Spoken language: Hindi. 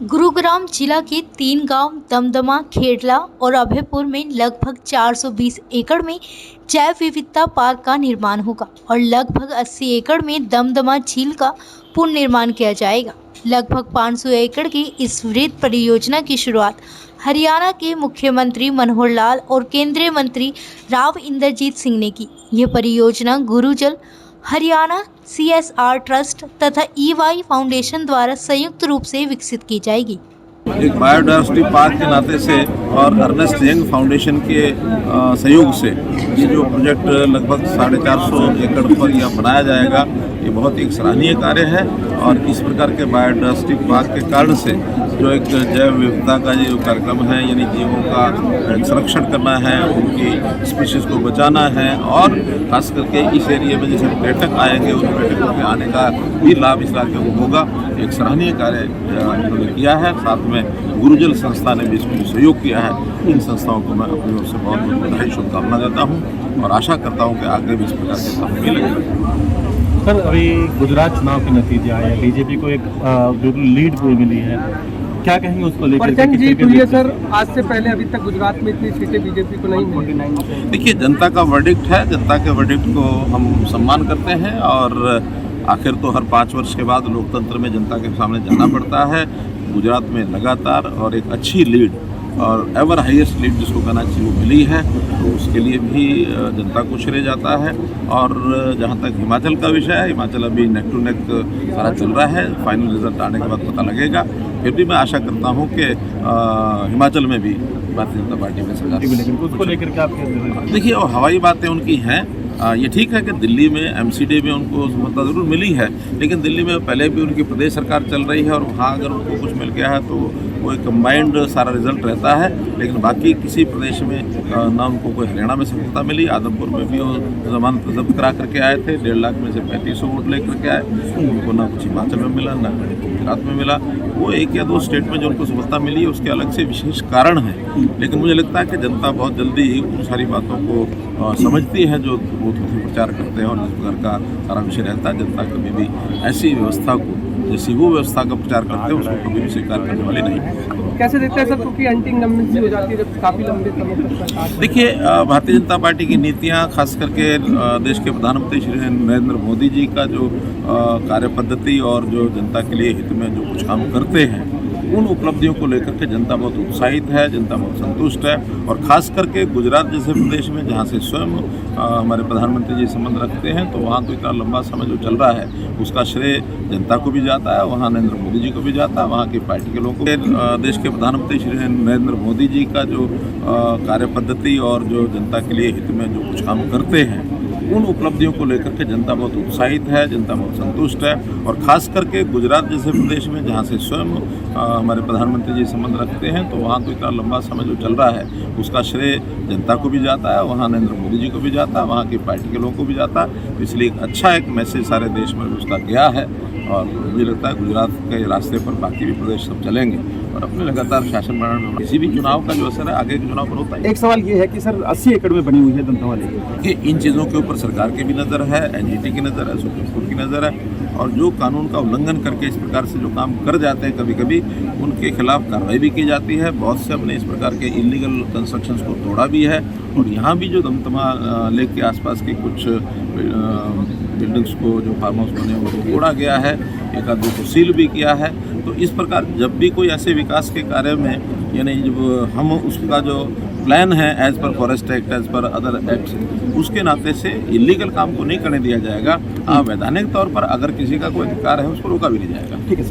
गुरुग्राम जिला के 3 गांव दमदमा, खेड़ला और अभयपुर में लगभग 420 एकड़ में जैव विविधता पार्क का निर्माण होगा और लगभग 80 एकड़ में दमदमा झील का पुनर्निर्माण किया जाएगा। लगभग 500 एकड़ की इस वृहद परियोजना की शुरुआत हरियाणा के मुख्यमंत्री मनोहर लाल और केंद्रीय मंत्री राव इंद्रजीत सिंह ने की। यह परियोजना गुरुजल हरियाणा CSR ट्रस्ट तथा EY फाउंडेशन द्वारा संयुक्त रूप से विकसित की जाएगी। एक बायोडायवर्सिटी पार्क के नाते से और अर्नेस्ट यंग फाउंडेशन के सहयोग से ये जो प्रोजेक्ट लगभग 450 एकड़ पर यह बनाया जाएगा, ये बहुत ही सराहनीय कार्य है। और इस प्रकार के बायोडायवर्सिटी पार्क के कारण से जो एक जैव विविधता का जो कार्यक्रम है, यानी जीवों का संरक्षण करना है, उनकी स्पीशीज़ को बचाना है, और खास करके इस एरिया में जैसे पर्यटक आएंगे उन पर्यटकों के आने का भी लाभ इस इलाके को होगा। एक सराहनीय कार्य उन्होंने किया है। साथ में गुरुजल संस्था ने भी इसमें सहयोग किया है। इन संस्थाओं को मैं अपनी ओर से बहुत बहुत बधाई शुभकामना देता हूँ और आशा करता हूँ कि आगे भी इस प्रकार के काम मिलेंगे। सर, अभी गुजरात चुनाव के नतीजे आए हैं, बीजेपी को एक बिल्कुल लीड मिली है, क्या कहेंगे उसको लेकर? जीत हुई है सर, आज से पहले अभी तक गुजरात में इतनी सीटें बीजेपी को नहीं मिली। देखिए, जनता का वर्डिक्ट है, जनता के वर्डिक्ट को हम सम्मान करते हैं और आखिर तो हर 5 वर्ष के बाद लोकतंत्र में जनता के सामने जाना पड़ता है। गुजरात में लगातार और एक अच्छी लीड और एवर हाईएस्ट लीड जिसको कहना चाहिए वो मिली है, तो उसके लिए भी जनता को श्रेय जाता है। और जहाँ तक हिमाचल का विषय है, हिमाचल अभी नेक टू नेक सारा चल रहा है, फाइनल रिजल्ट आने के बाद पता लगेगा। फिर भी मैं आशा करता हूँ कि हिमाचल में भी भारतीय जनता पार्टी में सरकार उसको लेकर के आप देखिए, और हवाई बातें उनकी हैं। ये ठीक है कि दिल्ली में MCD में उनको सफलता ज़रूर मिली है, लेकिन दिल्ली में पहले भी उनकी प्रदेश सरकार चल रही है और वहाँ अगर उनको कुछ मिल गया है तो वो एक कंबाइंड सारा रिजल्ट रहता है। लेकिन बाकी किसी प्रदेश में ना उनको कोई हरियाणा में सफलता मिली, आदमपुर में भी वो जमानत जब्त करा करके आए थे, 1.5 लाख में से 3500 वोट ले करके आए, उनको ना कुछ हिमाचल में मिला ना गुजरात में मिला। वो 1 या 2 स्टेट में जो उनको सफलता मिली है उसके अलग से विशेष कारण है। लेकिन मुझे लगता है कि जनता बहुत जल्दी उन सारी बातों को समझती है जो वो प्रचार करते हैं, और इस प्रकार का सारा विषय रहता है। जनता कभी भी ऐसी व्यवस्था को, जैसी वो व्यवस्था का प्रचार करते हैं, उसको कभी भी स्वीकार करने वाली नहीं। कैसे देखते हैं सर, क्योंकि अंतिम लंबी हो जाती है जब काफ़ी लंबे समय तक सरकार? देखिए, भारतीय जनता पार्टी की नीतियां, खास करके देश के प्रधानमंत्री श्री नरेंद्र मोदी जी का जो कार्य पद्धति और जो जनता के लिए हित में जो कुछ काम करते हैं, उन उपलब्धियों को लेकर के जनता बहुत उत्साहित है, जनता बहुत संतुष्ट है। और खास करके गुजरात जैसे प्रदेश में, जहाँ से स्वयं हमारे प्रधानमंत्री जी संबंध रखते हैं, तो वहाँ तो इतना लंबा समय जो चल रहा है उसका श्रेय जनता को भी जाता है, वहाँ नरेंद्र मोदी जी को भी जाता है, वहाँ की पार्टी के लोगों को। देश के प्रधानमंत्री श्री नरेंद्र मोदी जी का जो कार्य पद्धति और जो जनता के लिए हित में जो कुछ काम करते हैं, उन उपलब्धियों को लेकर के जनता बहुत उत्साहित है, जनता बहुत संतुष्ट है। और ख़ास करके गुजरात जैसे प्रदेश में, जहाँ से स्वयं हमारे प्रधानमंत्री जी संबंध रखते हैं, तो वहाँ तो इतना लंबा समय जो चल रहा है उसका श्रेय जनता को भी जाता है, वहाँ नरेंद्र मोदी जी को भी जाता है, वहाँ की पार्टी के लोगों को भी जाता है। तो इसलिए एक अच्छा एक मैसेज सारे देश में उसका गया है, और मुझे लगता है गुजरात के रास्ते पर बाकी भी प्रदेश सब चलेंगे और अपने लगातार शासन बनाने में किसी भी चुनाव का जो असर है आगे के चुनाव पर होता है। एक सवाल ये है कि सर 80 एकड़ में बनी हुई है दमदमा वाली, कि इन चीज़ों के ऊपर सरकार की भी नज़र है, NGT की नज़र है, सुप्रीम कोर्ट की नज़र है, और जो कानून का उल्लंघन करके इस प्रकार से जो काम कर जाते हैं कभी कभी, उनके खिलाफ कार्रवाई भी की जाती है। बहुत से हमने इस प्रकार के इलीगल कंस्ट्रक्शंस को तोड़ा भी है, और यहाँ भी जो दमदमा लेक के आसपास की कुछ बिल्डिंग्स को, जो फार्म हाउस बने उनको तोड़ा गया है, एक आध को सील भी किया है। तो इस प्रकार जब भी कोई ऐसे विकास के कार्य में, यानी जब हम उसका जो प्लान है as per forest act, as per other acts, उसके नाते से इलीगल काम को नहीं करने दिया जाएगा। वैधानिक तौर पर अगर किसी का कोई अधिकार है उसको रोका भी नहीं जाएगा। ठीक है सर।